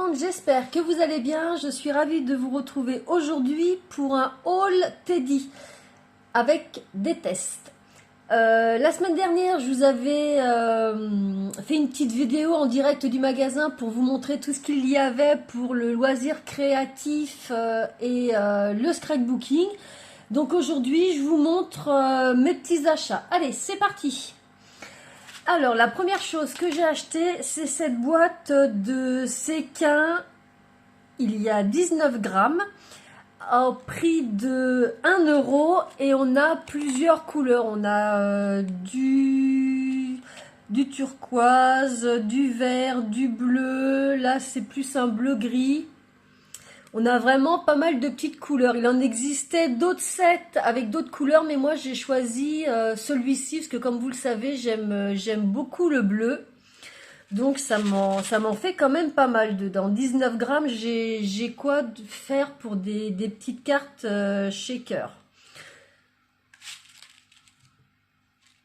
monde, j'espère que vous allez bien. Je suis ravie de vous retrouver aujourd'hui pour un haul Teddy avec des tests. La semaine dernière, je vous avais fait une petite vidéo en direct du magasin pour vous montrer tout ce qu'il y avait pour le loisir créatif et le scrapbooking. Donc aujourd'hui, je vous montre mes petits achats. Allez, c'est parti! Alors, la première chose que j'ai acheté, c'est cette boîte de séquins. Il y a 19 grammes au prix de 1 euro et on a plusieurs couleurs. On a du turquoise, du vert, du bleu. Là, c'est plus un bleu gris. On a vraiment pas mal de petites couleurs. Il en existait d'autres sets avec d'autres couleurs, mais moi j'ai choisi celui-ci parce que comme vous le savez, j'aime beaucoup le bleu. Donc ça m'en fait quand même pas mal dedans. 19 grammes, j'ai quoi faire pour des petites cartes shaker.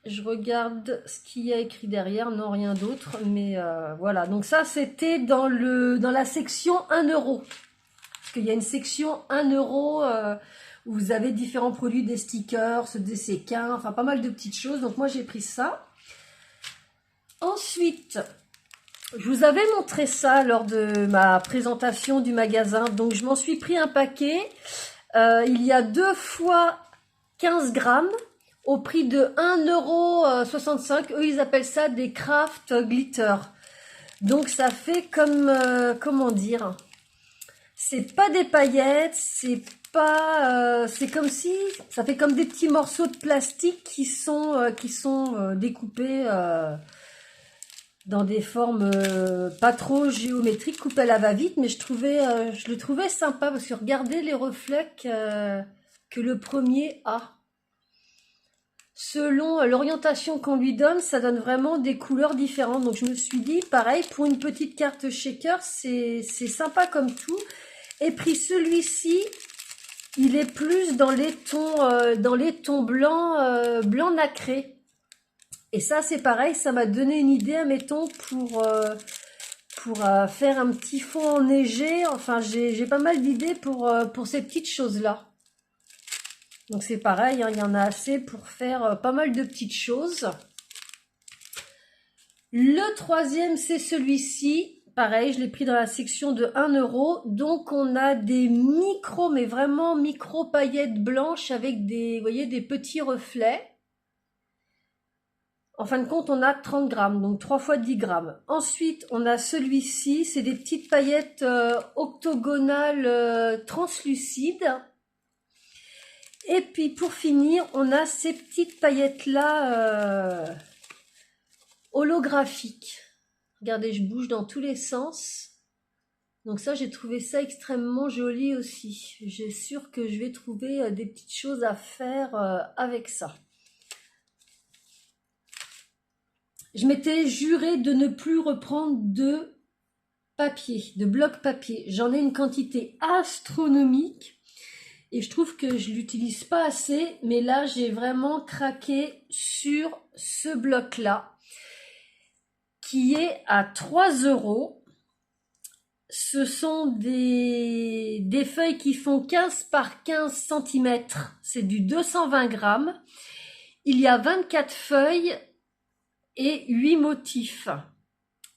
Je regarde ce qu'il y a écrit derrière, non rien d'autre, mais voilà. Donc ça c'était dans la section 1 euro. Qu'il y a une section 1 euro où vous avez différents produits, des stickers, des séquins, enfin pas mal de petites choses. Donc moi j'ai pris ça. Ensuite, je vous avais montré ça lors de ma présentation du magasin. Donc je m'en suis pris un paquet. Il y a 2 fois 15 grammes au prix de 1,65 €. Eux ils appellent ça des craft glitter. Donc ça fait comme, comment dire, c'est pas des paillettes, c'est pas, c'est comme si, ça fait comme des petits morceaux de plastique qui sont découpés dans des formes pas trop géométriques, coupés à la va-vite, mais je le trouvais sympa parce que regardez les reflets que le premier a. Selon l'orientation qu'on lui donne, ça donne vraiment des couleurs différentes. Donc je me suis dit, pareil, pour une petite carte shaker, c'est sympa comme tout. Et puis celui-ci, il est plus dans les tons blancs, blanc nacré. Et ça, c'est pareil, ça m'a donné une idée, admettons, pour faire un petit fond enneigé. Enfin, j'ai pas mal d'idées pour ces petites choses-là. Donc c'est pareil, hein, il y en a assez pour faire pas mal de petites choses. Le troisième, c'est celui-ci. Pareil, je l'ai pris dans la section de 1 euro. Donc, on a des micros, mais vraiment micro paillettes blanches avec des, vous voyez, des petits reflets. En fin de compte, on a 30 grammes, donc 3 fois 10 grammes. Ensuite, on a celui-ci, c'est des petites paillettes octogonales translucides. Et puis, pour finir, on a ces petites paillettes-là holographiques. Regardez, je bouge dans tous les sens. Donc ça, j'ai trouvé ça extrêmement joli aussi. J'ai sûr que je vais trouver des petites choses à faire avec ça. Je m'étais juré de ne plus reprendre de papier, de bloc papier. J'en ai une quantité astronomique et je trouve que je l'utilise pas assez. Mais là, j'ai vraiment craqué sur ce bloc-là, qui est à 3 €. Ce sont des feuilles qui font 15 par 15 cm. C'est du 220 grammes. Il y a 24 feuilles et 8 motifs.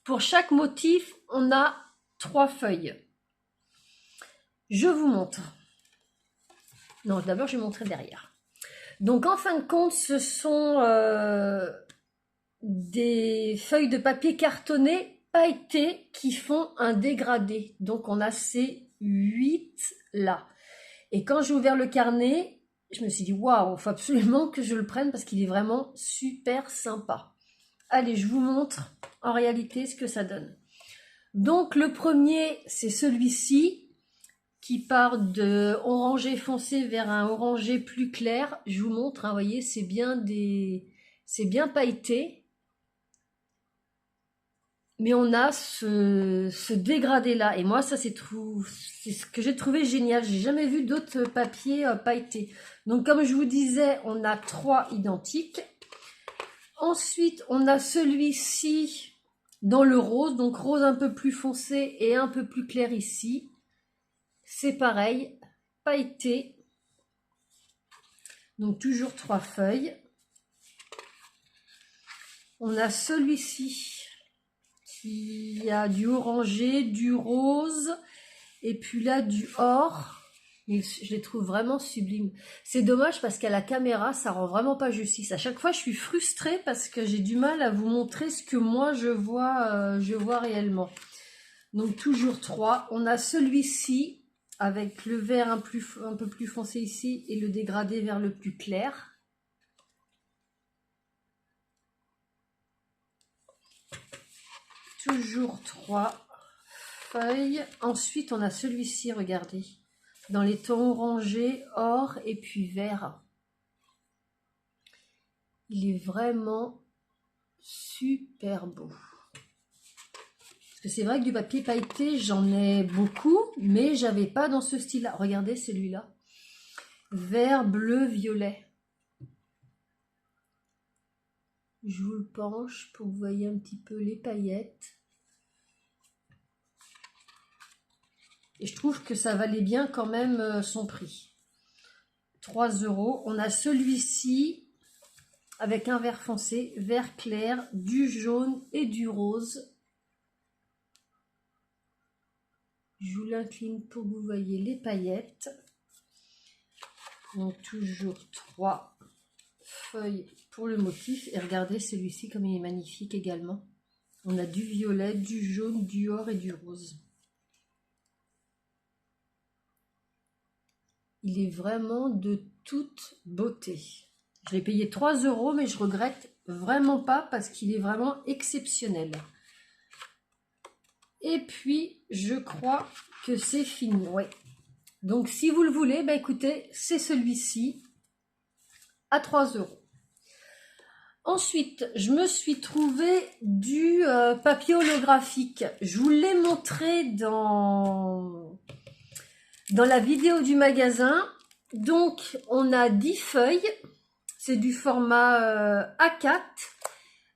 Pour chaque motif, on a 3 feuilles. Je vous montre. Non, d'abord, je vais montrer derrière. Donc, en fin de compte, ce sont des feuilles de papier cartonné pailletés qui font un dégradé. Donc on a ces 8 là. Et quand j'ai ouvert le carnet, je me suis dit waouh, il faut absolument que je le prenne parce qu'il est vraiment super sympa. Allez, je vous montre en réalité ce que ça donne. Donc le premier, c'est celui-ci qui part de orangé foncé vers un orangé plus clair. Je vous montre, hein, vous voyez, c'est bien pailleté. Mais on a ce dégradé-là. Et moi, ça, c'est ce que j'ai trouvé génial. J'ai jamais vu d'autres papiers pailletés. Donc, comme je vous disais, on a 3 identiques. Ensuite, on a celui-ci dans le rose, donc rose un peu plus foncé et un peu plus clair ici. C'est pareil, pailleté. Donc toujours 3 feuilles. On a celui-ci qui a du orangé, du rose et puis là du or. Et je les trouve vraiment sublimes. C'est dommage parce qu'à la caméra, ça rend vraiment pas justice. À chaque fois, je suis frustrée parce que j'ai du mal à vous montrer ce que moi je vois réellement. Donc toujours 3. On a celui-ci avec le vert un peu plus foncé ici et le dégradé vers le plus clair. Toujours 3 feuilles. Ensuite, on a celui-ci, regardez, dans les tons orangés, or et puis vert. Il est vraiment super beau. Parce que c'est vrai que du papier pailleté, j'en ai beaucoup, mais j'avais pas dans ce style-là. Regardez celui-là. Vert, bleu, violet. Je vous le penche pour que vous voyez un petit peu les paillettes. Et je trouve que ça valait bien quand même son prix. 3 €. On a celui-ci avec un vert foncé, vert clair, du jaune et du rose. Je vous l'incline pour que vous voyez les paillettes. Donc toujours 3 feuilles pour le motif. Et regardez celui-ci comme il est magnifique également. On a du violet, du jaune, du or et du rose. Il est vraiment de toute beauté. Je l'ai payé 3 €, mais je regrette vraiment pas parce qu'il est vraiment exceptionnel. Et puis, je crois que c'est fini. Ouais. Donc, si vous le voulez, bah, écoutez, c'est celui-ci à 3 €. Ensuite, je me suis trouvé du papier holographique. Je vous l'ai montré dans la vidéo du magasin. Donc, on a 10 feuilles. C'est du format A4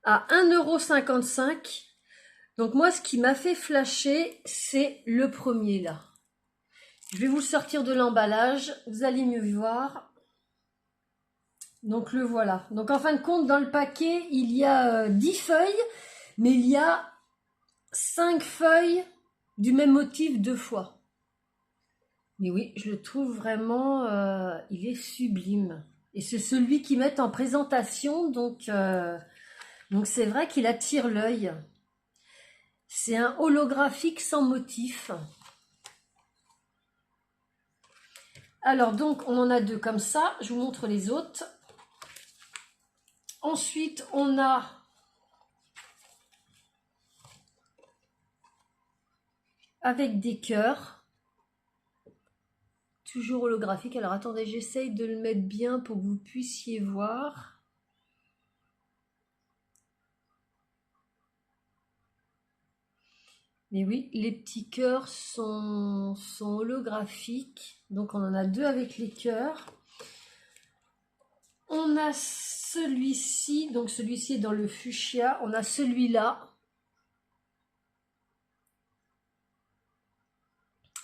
à 1,55 €. Donc, moi, ce qui m'a fait flasher, c'est le premier là. Je vais vous le sortir de l'emballage. Vous allez mieux voir. Donc, le voilà. Donc, en fin de compte, dans le paquet, il y a 10 feuilles, mais il y a 5 feuilles du même motif 2 fois. Mais oui, je le trouve vraiment, il est sublime. Et c'est celui qu'ils mettent en présentation, donc c'est vrai qu'il attire l'œil. C'est un holographique sans motif. Alors donc, on en a 2 comme ça. Je vous montre les autres. Ensuite, on a avec des cœurs. Toujours holographique. Alors attendez, j'essaye de le mettre bien pour que vous puissiez voir. Mais oui, les petits cœurs sont holographiques. Donc on en a 2 avec les cœurs. On a celui-ci, donc celui-ci est dans le fuchsia. On a celui-là,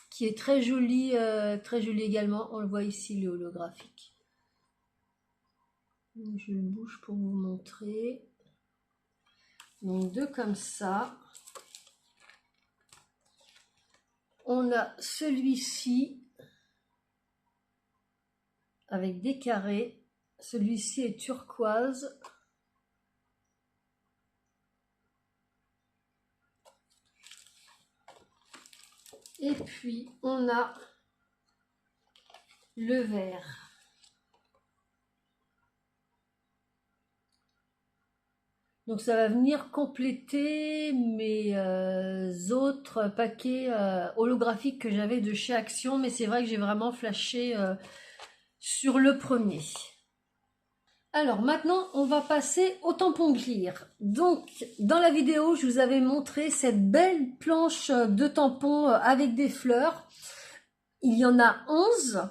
qui est très joli également. On le voit ici, le holographique. Donc, je le bouge pour vous montrer. Donc 2 comme ça. On a celui-ci avec des carrés. Celui-ci est turquoise. Et puis on a le vert. Donc ça va venir compléter mes autres paquets holographiques que j'avais de chez Action, mais c'est vrai que j'ai vraiment flashé sur le premier. Alors maintenant, on va passer au tampon Clear. Donc dans la vidéo, je vous avais montré cette belle planche de tampons avec des fleurs. Il y en a 11.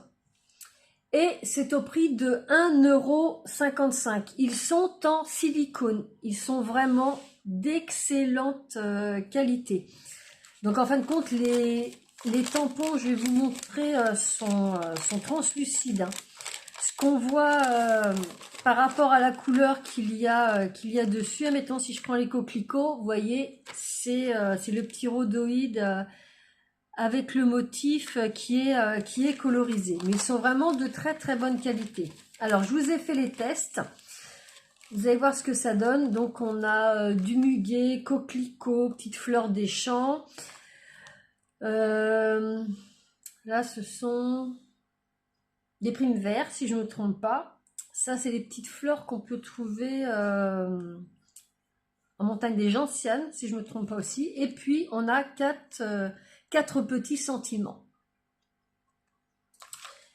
Et c'est au prix de 1,55 €. Ils sont en silicone. Ils sont vraiment d'excellente qualité. Donc en fin de compte, les tampons, je vais vous montrer, sont translucides. Hein. Ce qu'on voit par rapport à la couleur qu'il y a dessus, admettons si je prends les coquelicots, vous voyez, c'est le petit rhodoïde avec le motif qui est colorisé. Mais ils sont vraiment de très très bonne qualité. Alors je vous ai fait les tests. Vous allez voir ce que ça donne. Donc on a du muguet, coquelicot, petites fleurs des champs. Là ce sont des primes verts si je ne me trompe pas. Ça c'est les petites fleurs qu'on peut trouver en montagne des Gentianes si je ne me trompe pas aussi. Et puis on a quatre petits sentiments.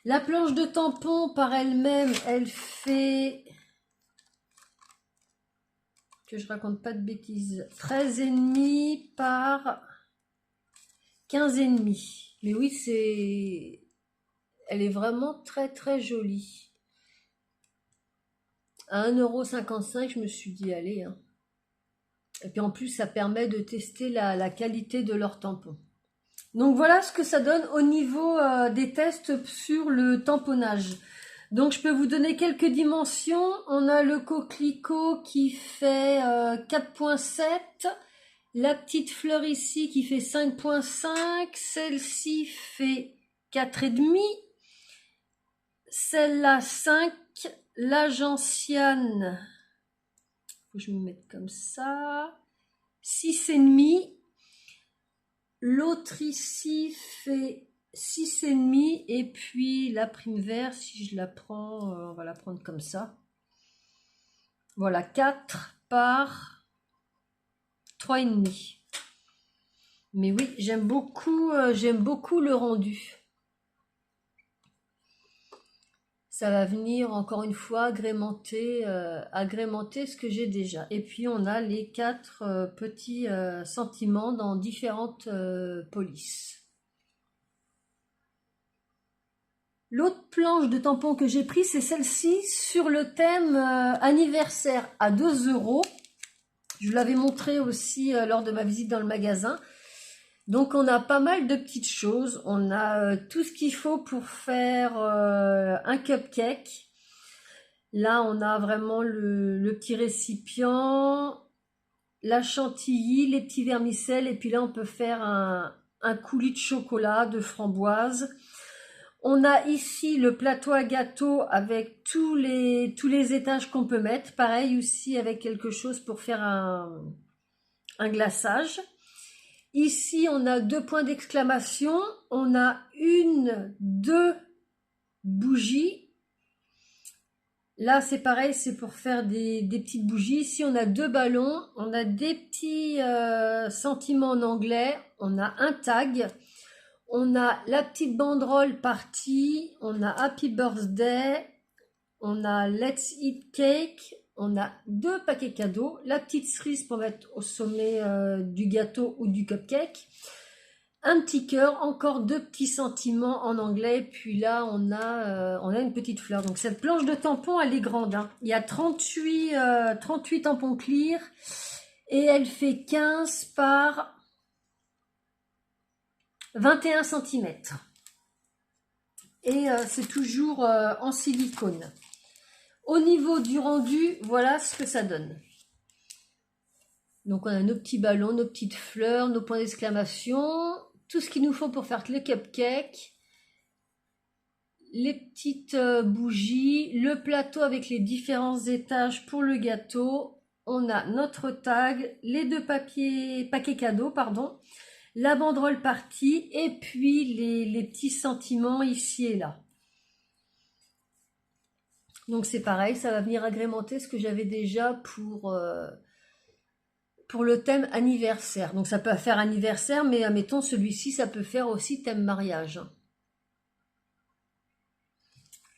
La planche de tampon par elle-même, elle fait, que je raconte pas de bêtises, 13,5 par 15,5. Mais oui, elle est vraiment très très jolie. À 1,55 €, je me suis dit allez. Hein. Et puis en plus, ça permet de tester la qualité de leur tampon. Donc voilà ce que ça donne au niveau des tests sur le tamponnage. Donc je peux vous donner quelques dimensions. On a le coquelicot qui fait 4,7. La petite fleur ici qui fait 5,5. Celle-ci fait 4,5. Celle-là 5. La gentiane, faut que je me mette comme ça, 6,5. L'autre ici fait 6,5 et puis la prime vert, si je la prends, on va la prendre comme ça. Voilà, 4 par 3,5. Mais oui, j'aime beaucoup le rendu. Ça va venir encore une fois agrémenter ce que j'ai déjà. Et puis on a les 4 petits sentiments dans différentes polices. L'autre planche de tampon que j'ai pris, c'est celle-ci sur le thème anniversaire à 2 €. Je vous l'avais montré aussi lors de ma visite dans le magasin. Donc on a pas mal de petites choses. On a tout ce qu'il faut pour faire un cupcake. Là on a vraiment le petit récipient, la chantilly, les petits vermicelles. Et puis là on peut faire un coulis de chocolat, de framboise. On a ici le plateau à gâteau avec tous les étages qu'on peut mettre. Pareil aussi avec quelque chose pour faire un glaçage. Ici, on a 2 points d'exclamation. On a 2 bougies. Là, c'est pareil, c'est pour faire des petites bougies. Ici, on a 2 ballons. On a des petits sentiments en anglais. On a un tag. On a la petite banderole party. On a Happy Birthday. On a Let's Eat Cake. On a 2 paquets cadeaux, la petite cerise pour mettre au sommet du gâteau ou du cupcake, un petit cœur, encore 2 petits sentiments en anglais, puis là on a une petite fleur. Donc cette planche de tampons, elle est grande. Hein. Il y a 38 tampons clear et elle fait 15 par 21 cm. Et c'est toujours en silicone. Au niveau du rendu, voilà ce que ça donne. Donc on a nos petits ballons, nos petites fleurs, nos points d'exclamation, tout ce qu'il nous faut pour faire les cupcakes, les petites bougies, le plateau avec les différents étages pour le gâteau. On a notre tag, les 2 paquets cadeaux, pardon, la banderole partie et puis les petits sentiments ici et là. Donc c'est pareil, ça va venir agrémenter ce que j'avais déjà pour le thème anniversaire. Donc ça peut faire anniversaire, mais admettons celui-ci, ça peut faire aussi thème mariage.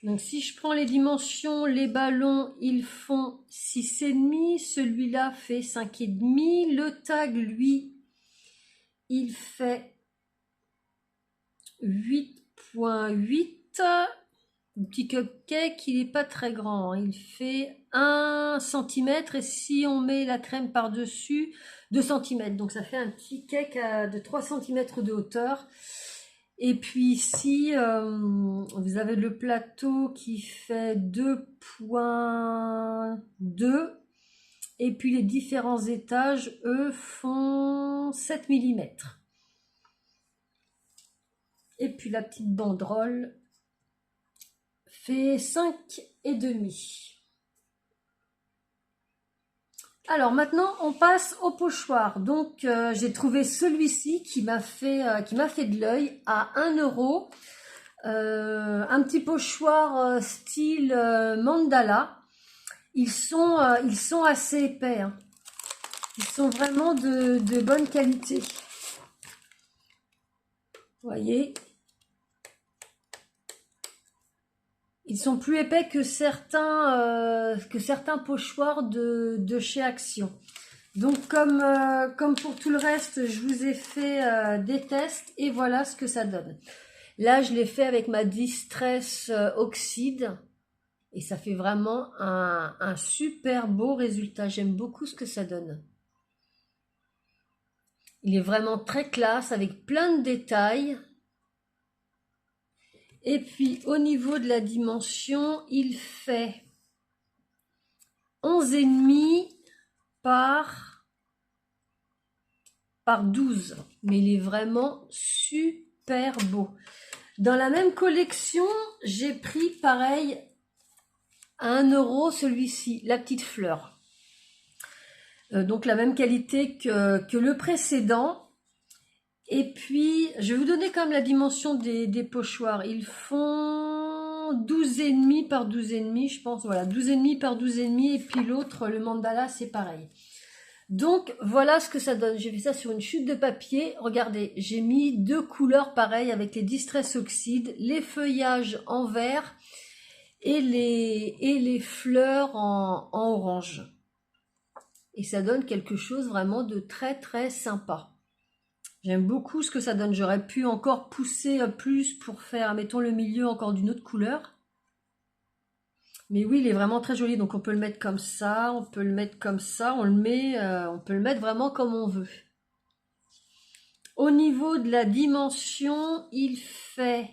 Donc si je prends les dimensions, les ballons, ils font 6,5, celui-là fait 5,5, le tag, lui, il fait 8,8. Le petit cupcake, il n'est pas très grand, hein. Il fait 1 cm et si on met la crème par-dessus, 2 cm. Donc ça fait un petit cake de 3 cm de hauteur. Et puis ici, vous avez le plateau qui fait 2,2. Et puis les différents étages, eux, font 7 mm. Et puis la petite banderole fait 5,5. Alors maintenant on passe au pochoir. Donc j'ai trouvé celui-ci qui m'a fait de l'œil à 1 euro. Un petit pochoir style mandala. Ils sont assez épais, hein. Ils sont vraiment de bonne qualité. Vous voyez, ils sont plus épais que certains pochoirs de chez Action. Donc comme pour tout le reste, je vous ai fait des tests et voilà ce que ça donne. Là, je l'ai fait avec ma Distress Oxyde et ça fait vraiment un super beau résultat. J'aime beaucoup ce que ça donne. Il est vraiment très classe avec plein de détails. Et puis au niveau de la dimension, il fait 11,5 par 12. Mais il est vraiment super beau. Dans la même collection, j'ai pris pareil à 1 euro celui-ci, la petite fleur. Donc la même qualité que le précédent. Et puis, je vais vous donner quand même la dimension des pochoirs. Ils font 12,5 par 12,5, je pense. Voilà, 12,5 par 12,5. Et puis l'autre, le mandala, c'est pareil. Donc, voilà ce que ça donne. J'ai fait ça sur une chute de papier. Regardez, j'ai mis 2 couleurs pareilles avec les Distress Oxyde, les feuillages en vert et les fleurs en orange. Et ça donne quelque chose vraiment de très très sympa. J'aime beaucoup ce que ça donne. J'aurais pu encore pousser plus pour faire, mettons, le milieu encore d'une autre couleur. Mais oui, il est vraiment très joli. Donc on peut le mettre comme ça, on peut le mettre comme ça, on peut le mettre vraiment comme on veut. Au niveau de la dimension, il fait,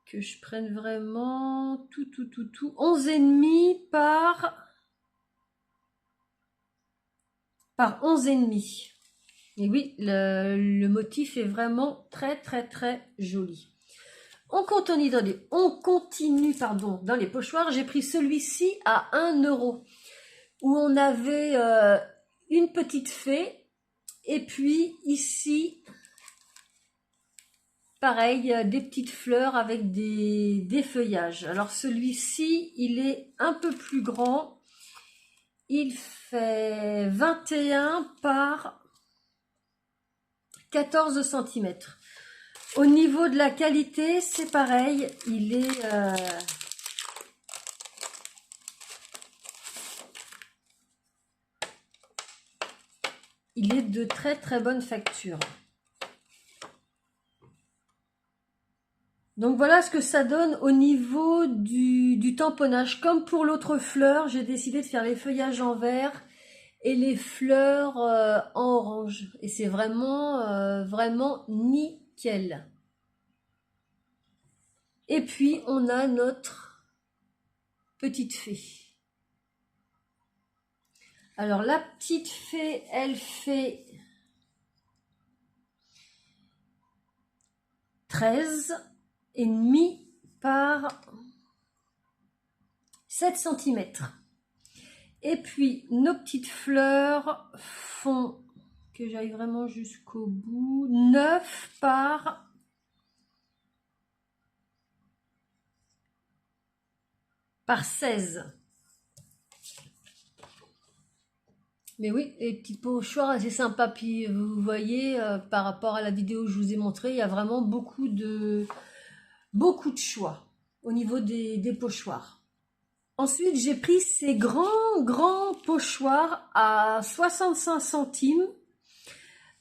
que je prenne vraiment tout, 11,5 par 11,5. Et oui, le motif est vraiment très très très joli. On continue dans les pochoirs. J'ai pris celui-ci à 1 euro. Où on avait une petite fée. Et puis ici, pareil, des petites fleurs avec des feuillages. Alors celui-ci, il est un peu plus grand. Il fait 21 par 14 cm. Au niveau de la qualité, c'est pareil, il est de très très bonne facture. Donc voilà ce que ça donne au niveau du tamponnage. Comme pour l'autre fleur, j'ai décidé de faire les feuillages en vert et les fleurs en orange. Et c'est vraiment, vraiment nickel. Et puis, on a notre petite fée. Alors, la petite fée, elle fait 13,5 par 7 cm. Et puis, nos petites fleurs font, que j'aille vraiment jusqu'au bout, 9 par 16. Mais oui, les petits pochoirs assez sympas. Puis vous voyez, par rapport à la vidéo que je vous ai montré, il y a vraiment beaucoup de choix au niveau des pochoirs. Ensuite, j'ai pris ces grands pochoirs à 65 centimes.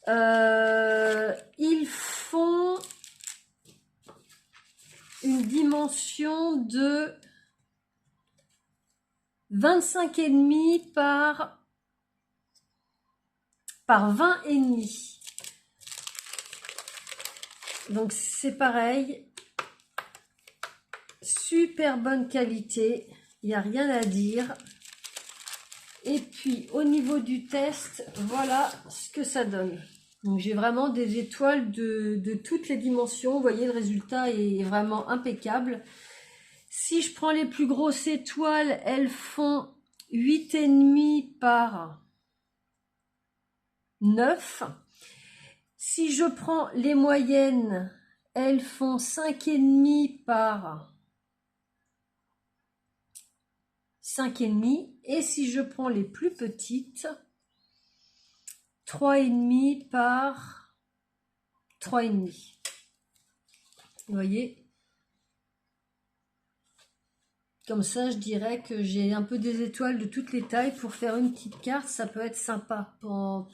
Ils font une dimension de 25,5 par 20,5. Donc c'est pareil, super bonne qualité, il n'y a rien à dire. Et puis au niveau du test, voilà ce que ça donne. Donc j'ai vraiment des étoiles de toutes les dimensions. Vous voyez, le résultat est vraiment impeccable. Si je prends les plus grosses étoiles, elles font 8,5 par 9. Si je prends les moyennes, elles font 5,5 par 5,5. Et si je prends les plus petites, 3,5 par 3,5. Vous voyez? Comme ça, je dirais que j'ai un peu des étoiles de toutes les tailles pour faire une petite carte. Ça peut être sympa en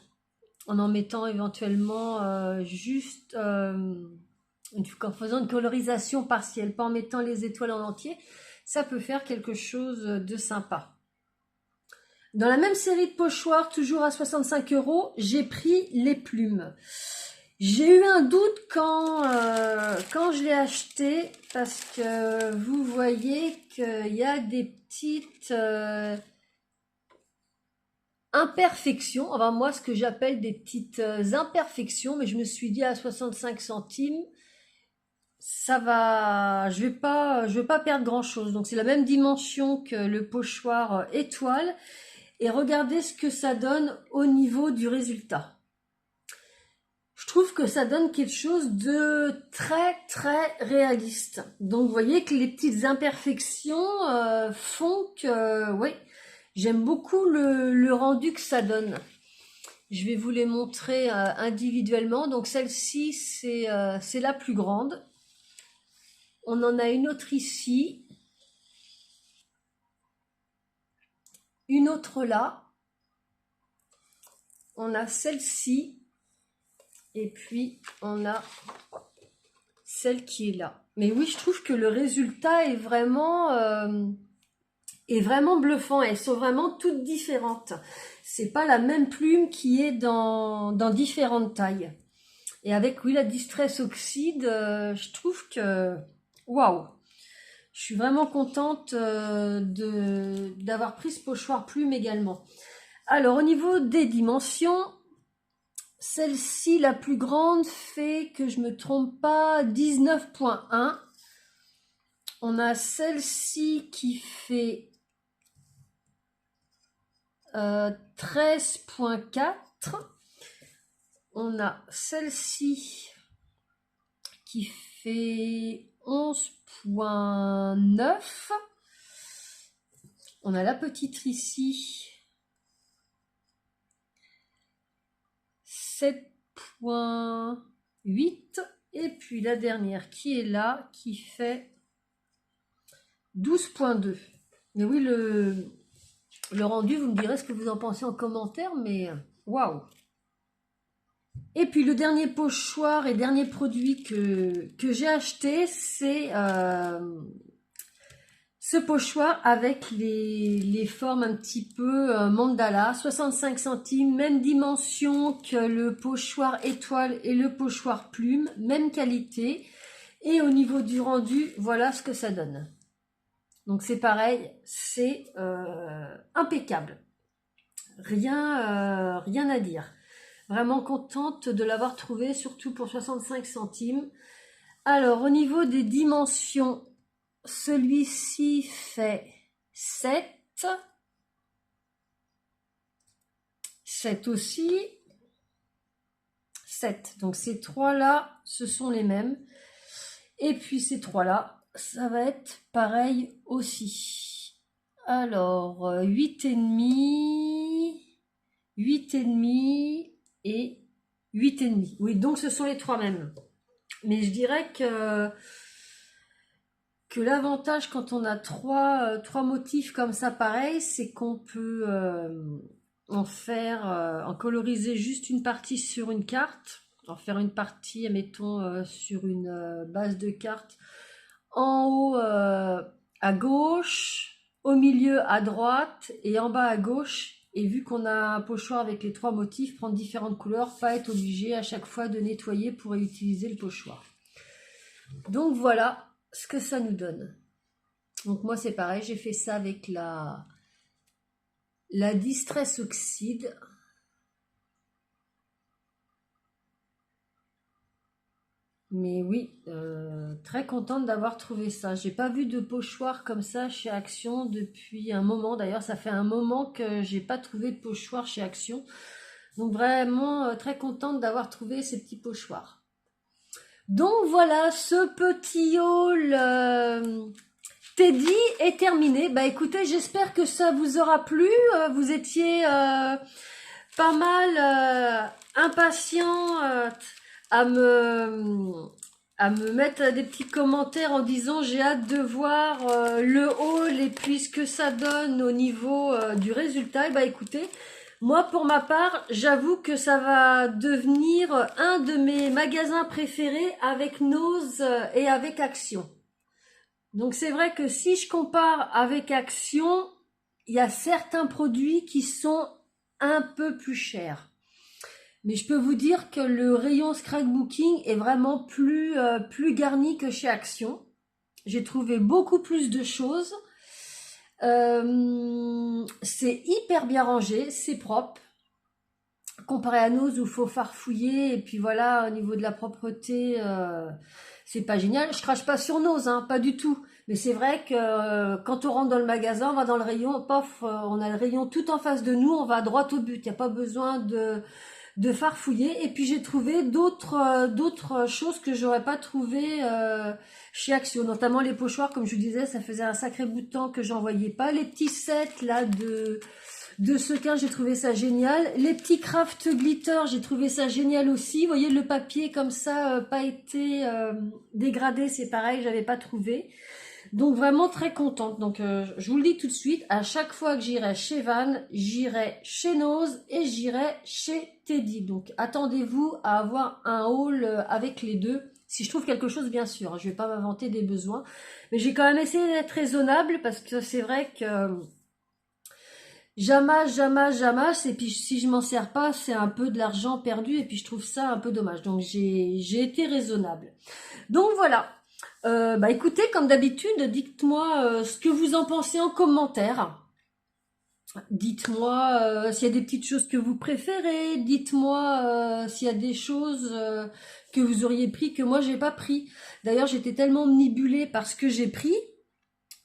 mettant éventuellement juste en faisant une colorisation partielle, pas en mettant les étoiles en entier. Ça peut faire quelque chose de sympa. Dans la même série de pochoirs, toujours à 65 €, j'ai pris les plumes. J'ai eu un doute quand je l'ai acheté, parce que vous voyez qu'il y a des petites imperfections. Enfin, moi, ce que j'appelle des petites imperfections, mais je me suis dit à 65 centimes, ça va, je vais pas perdre grand chose. Donc c'est la même dimension que le pochoir étoile. Et regardez ce que ça donne au niveau du résultat. Je trouve que ça donne quelque chose de très très réaliste. Donc vous voyez que les petites imperfections font que, oui, j'aime beaucoup le rendu que ça donne. Je vais vous les montrer individuellement. Donc celle-ci, c'est la plus grande. On en a une autre ici. Une autre là. On a celle-ci. Et puis, on a celle qui est là. Mais oui, je trouve que le résultat est vraiment bluffant. Elles sont vraiment toutes différentes. C'est pas la même plume qui est dans différentes tailles. Et avec, oui, la Distress Oxide, je trouve que... Waouh! Je suis vraiment contente d'avoir pris ce pochoir plume également. Alors, au niveau des dimensions... Celle-ci, la plus grande, fait, que je me trompe pas, 19,1. On a celle-ci qui fait 13,4. On a celle-ci qui fait 11,9. On a la petite ici, 7,8. Et puis la dernière qui est là, qui fait 12,2. Mais oui, le rendu, vous me direz ce que vous en pensez en commentaire, mais waouh! Et puis le dernier pochoir et dernier produit que j'ai acheté, c'est ce pochoir avec les formes un petit peu mandala, 65 centimes, même dimension que le pochoir étoile et le pochoir plume, même qualité. Et au niveau du rendu, voilà ce que ça donne. Donc c'est pareil, c'est impeccable. Rien à dire. Vraiment contente de l'avoir trouvé, surtout pour 65 centimes. Alors, au niveau des dimensions, celui-ci fait 7. 7 aussi. 7. Donc ces trois-là, ce sont les mêmes. Et puis ces trois-là, ça va être pareil aussi. Alors, 8,5, 8,5 et 8,5. Oui, donc ce sont les trois mêmes. Mais je dirais que l'avantage quand on a trois motifs comme ça pareil, c'est qu'on peut en coloriser juste une partie sur une carte, en faire une partie, admettons, sur une base de carte en haut à gauche, au milieu à droite et en bas à gauche. Et vu qu'on a un pochoir avec les 3 motifs, prendre différentes couleurs, pas être obligé à chaque fois de nettoyer pour réutiliser le pochoir. Donc voilà ce que ça nous donne. Donc moi c'est pareil, j'ai fait ça avec la Distress Oxide. Mais oui, très contente d'avoir trouvé ça. J'ai pas vu de pochoir comme ça chez Action depuis un moment. D'ailleurs, ça fait un moment que j'ai pas trouvé de pochoir chez Action. Donc vraiment très contente d'avoir trouvé ces petits pochoirs. Donc voilà, ce petit haul Teddy est terminé. Bah écoutez, j'espère que ça vous aura plu. Vous étiez pas mal impatients à me mettre des petits commentaires en disant j'ai hâte de voir le haul et puis ce que ça donne au niveau du résultat. Et bah écoutez, moi pour ma part, j'avoue que ça va devenir un de mes magasins préférés avec Nose et avec Action. Donc c'est vrai que si je compare avec Action, il y a certains produits qui sont un peu plus chers. Mais je peux vous dire que le rayon scrapbooking est vraiment plus garni que chez Action. J'ai trouvé beaucoup plus de choses. C'est hyper bien rangé, c'est propre. Comparé à Nose où il faut farfouiller et puis voilà, au niveau de la propreté, c'est pas génial. Je crache pas sur Nose, hein, pas du tout. Mais c'est vrai que quand on rentre dans le magasin, on va dans le rayon, pof, on a le rayon tout en face de nous, on va droit au but. Il n'y a pas besoin de farfouiller. Et puis j'ai trouvé d'autres choses que j'aurais pas trouvé chez Action, notamment les pochoirs, comme je vous disais, ça faisait un sacré bout de temps que j'en voyais pas. Les petits sets là de sequins, j'ai trouvé ça génial. Les petits craft glitter, j'ai trouvé ça génial aussi. Vous voyez le papier comme ça, pas été dégradé, c'est pareil, j'avais pas trouvé. Donc vraiment très contente. Donc je vous le dis tout de suite, à chaque fois que j'irai chez Van, j'irai chez Nose et j'irai chez Teddy. Donc attendez-vous à avoir un haul avec les deux. Si je trouve quelque chose, bien sûr, je vais pas m'inventer des besoins. Mais j'ai quand même essayé d'être raisonnable parce que c'est vrai que j'amasse, et puis si je m'en sers pas, c'est un peu de l'argent perdu et puis je trouve ça un peu dommage. Donc j'ai été raisonnable. Donc voilà. Bah écoutez, comme d'habitude, dites-moi ce que vous en pensez en commentaire. Dites-moi s'il y a des petites choses que vous préférez. Dites-moi s'il y a des choses que vous auriez pris que moi j'ai pas pris. D'ailleurs, j'étais tellement omnibulée par ce que j'ai pris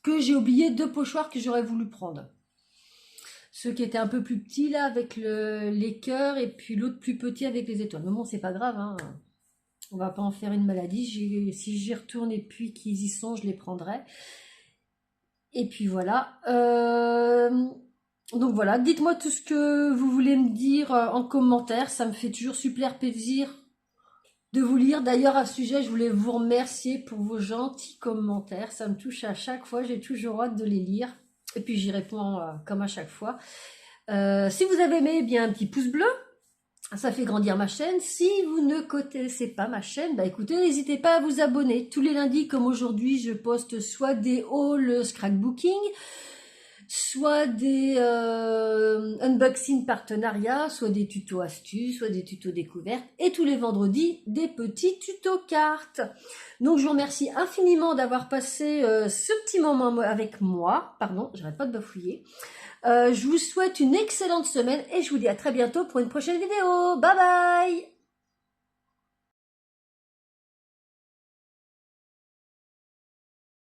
que j'ai oublié 2 pochoirs que j'aurais voulu prendre. Ceux qui étaient un peu plus petits là avec les cœurs et puis l'autre plus petit avec les étoiles. Mais bon, c'est pas grave, hein. On va pas en faire une maladie. Si j'y retourne et puis qu'ils y sont, je les prendrai. Et puis voilà. Donc voilà, dites-moi tout ce que vous voulez me dire en commentaire. Ça me fait toujours super plaisir de vous lire. D'ailleurs, à ce sujet, je voulais vous remercier pour vos gentils commentaires. Ça me touche à chaque fois. J'ai toujours hâte de les lire. Et puis j'y réponds comme à chaque fois. Si vous avez aimé, bien un petit pouce bleu. Ça fait grandir ma chaîne. Si vous ne connaissez pas ma chaîne, bah écoutez, n'hésitez pas à vous abonner. Tous les lundis, comme aujourd'hui, je poste soit des hauls scrapbooking, soit des unboxing partenariats, soit des tutos astuces, soit des tutos découvertes, et tous les vendredis, des petits tutos cartes. Donc je vous remercie infiniment d'avoir passé ce petit moment avec moi. Pardon, j'arrête pas de bafouiller. Je vous souhaite une excellente semaine et je vous dis à très bientôt pour une prochaine vidéo. Bye bye!